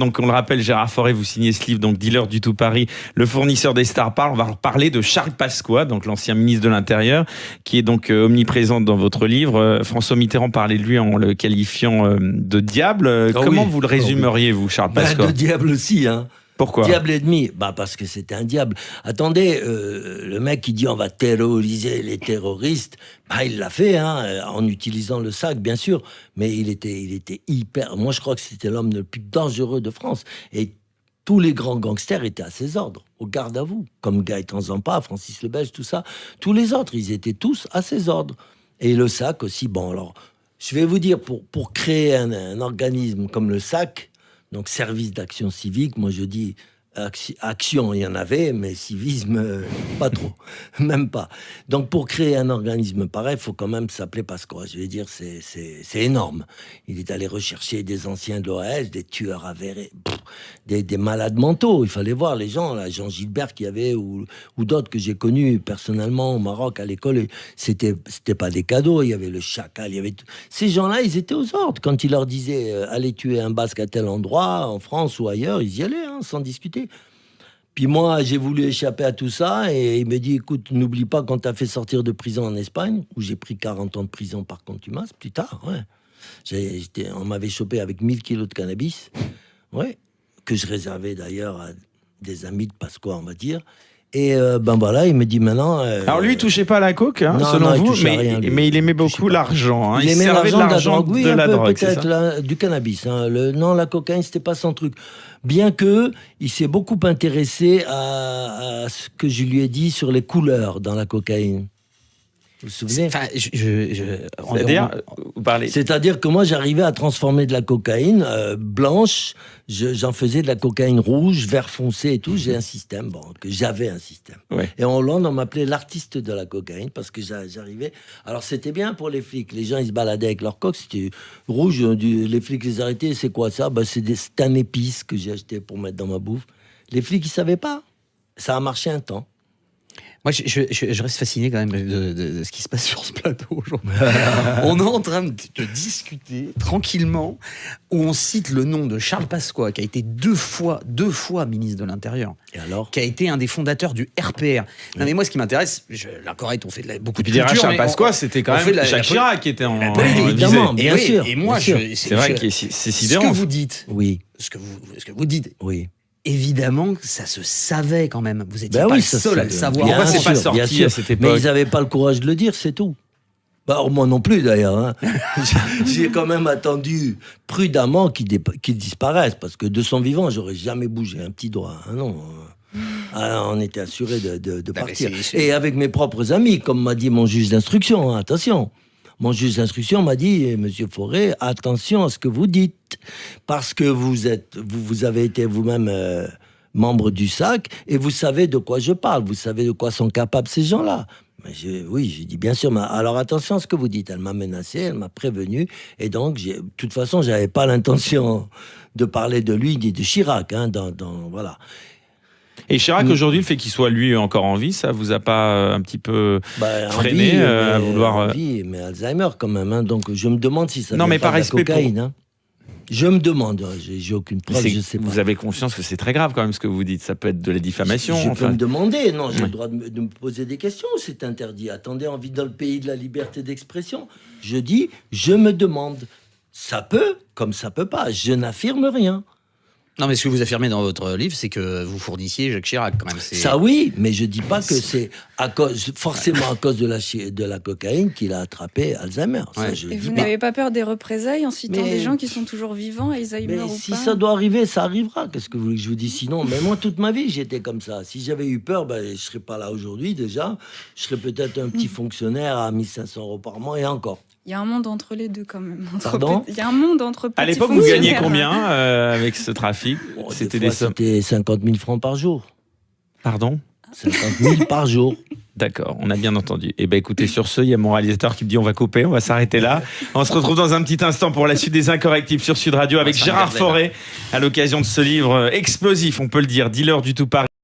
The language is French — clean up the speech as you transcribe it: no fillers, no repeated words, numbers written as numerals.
Donc on le rappelle, Gérard Fauré, vous signez ce livre, donc Dealer du tout Paris, le fournisseur des stars parle. On va parler de Charles Pasqua, donc l'ancien ministre de l'Intérieur, qui est donc omniprésent dans votre livre. François Mitterrand parlait de lui en le qualifiant de diable. Comment vous le résumeriez, vous, Charles Pasqua? De diable aussi, hein. Pourquoi? Diable et demi. Parce que c'était un diable. Attendez, le mec qui dit on va terroriser les terroristes, il l'a fait, hein, en utilisant le sac, bien sûr. Mais il était hyper. Moi, je crois que c'était l'homme le plus dangereux de France. Et tous les grands gangsters étaient à ses ordres, au garde à vous, comme Gaëtan Zampa, Francis le Belge, tout ça. Tous les autres, ils étaient tous à ses ordres. Et le SAC aussi. Bon, alors, je vais vous dire, pour créer un organisme comme le SAC, donc service d'action civique, moi je dis action, il y en avait, mais civisme, pas trop, même pas. Donc pour créer un organisme pareil, il faut quand même s'appeler Pasqua. Je vais dire, c'est énorme. Il est allé rechercher des anciens de l'OAS, des tueurs avérés, des malades mentaux. Il fallait voir les gens, là, Jean Gilbert qu'il y avait, ou d'autres que j'ai connus personnellement au Maroc, à l'école. C'était pas des cadeaux, il y avait le chacal, il y avait... Ces gens-là, ils étaient aux ordres. Quand il leur disait allez tuer un Basque à tel endroit, en France ou ailleurs, ils y allaient, hein, sans discuter. Puis moi, j'ai voulu échapper à tout ça, et il me dit, écoute, n'oublie pas quand t'as fait sortir de prison en Espagne, où j'ai pris 40 ans de prison par contumace, plus tard, ouais. On m'avait chopé avec 1000 kilos de cannabis, ouais, que je réservais d'ailleurs à des amis de Pasqua, on va dire. Et voilà, il me dit maintenant... Alors lui, il touchait pas à la coke, hein, non, selon non, vous, mais il aimait beaucoup l'argent. Hein. Il aimait servait l'argent, de la drogue, peut-être du cannabis. Hein. Non, la cocaïne, c'était pas son truc. Bien que il s'est beaucoup intéressé à ce que je lui ai dit sur les couleurs dans la cocaïne. Vous vous souvenez? Enfin, vous parlez. C'est-à-dire que moi, j'arrivais à transformer de la cocaïne blanche, j'en faisais de la cocaïne rouge, vert foncé et tout. J'ai un système, j'avais un système. Ouais. Et en Hollande, on m'appelait l'artiste de la cocaïne parce que j'arrivais. Alors, c'était bien pour les flics. Les gens, ils se baladaient avec leur coque, c'était rouge. Les flics les arrêtaient. C'est quoi ça? C'est un épice que j'ai acheté pour mettre dans ma bouffe. Les flics, ils savaient pas. Ça a marché un temps. Moi, je reste fasciné quand même de ce qui se passe sur ce plateau aujourd'hui. On est en train de discuter tranquillement, où on cite le nom de Charles Pasqua, qui a été deux fois ministre de l'Intérieur. Et alors? Qui a été un des fondateurs du RPR. Non, mais moi, ce qui m'intéresse, la correcte, on fait beaucoup de culture. Charles mais Pasqua, c'était quand même Jacques Chirac qui était en évidemment, bien sûr. Et moi, c'est vrai que c'est sidérant. Ce que vous dites, oui. Ce que vous dites, oui. Évidemment que ça se savait quand même. Vous étiez pas le seul à le savoir. Pourquoi c'est pas sorti à cette époque? Mais ils n'avaient pas le courage de le dire, c'est tout. Moi non plus d'ailleurs. Hein. J'ai quand même attendu prudemment qu'il disparaisse, parce que de son vivant, j'aurais jamais bougé un petit doigt. Hein, non. On était assuré de partir. Et avec mes propres amis, comme m'a dit mon juge d'instruction, hein, attention. Mon juge d'instruction m'a dit, Monsieur Fauré, attention à ce que vous dites, parce que vous avez été vous-même membre du SAC, et vous savez de quoi je parle, vous savez de quoi sont capables ces gens-là. Oui, j'ai dit bien sûr, mais alors attention à ce que vous dites. Elle m'a menacé, elle m'a prévenu, et donc, de toute façon, j'avais pas l'intention de parler de lui ni de Chirac, hein, voilà. Et Chirac, aujourd'hui, le fait qu'il soit lui encore en vie, ça vous a pas un petit peu freiné à vouloir... Envie, mais Alzheimer quand même, hein, donc je me demande si ça non, mais par pas de la respect cocaïne. Hein. Je me demande, j'ai aucune preuve, je sais pas. Vous avez conscience que c'est très grave quand même ce que vous dites, ça peut être de la diffamation. Je peux me demander, non, j'ai le droit de me poser des questions, c'est interdit. Attendez, on vit dans le pays de la liberté d'expression. Je dis, je me demande. Ça peut, comme ça peut pas, je n'affirme rien. Non, mais ce que vous affirmez dans votre livre, c'est que vous fournissiez Jacques Chirac, quand même. Ça, oui, mais je dis pas que c'est forcément à cause de la cocaïne qu'il a attrapé Alzheimer. Ouais. Ça, et vous n'avez pas peur des représailles en citant des gens qui sont toujours vivants, Alzheimer ou pas? Si ça doit arriver, ça arrivera. Qu'est-ce que vous voulez que je vous dise sinon? Mais moi, toute ma vie, j'étais comme ça. Si j'avais eu peur, je serais pas là aujourd'hui déjà. Je serais peut-être un petit fonctionnaire à 1500 € par mois et encore. Il y a un monde entre les deux quand même. Pardon? Il y a un monde entre petits. À l'époque, vous gagnez combien avec ce trafic? C'était 50 000 francs par jour. Pardon? 50 000 par jour. D'accord, on a bien entendu. Eh bien, écoutez, sur ce, il y a mon réalisateur qui me dit on va couper, on va s'arrêter là. On se retrouve dans un petit instant pour la suite des Incorrectibles sur Sud Radio avec Gérard Fauré à l'occasion de ce livre explosif, on peut le dire, Dealer du tout Paris.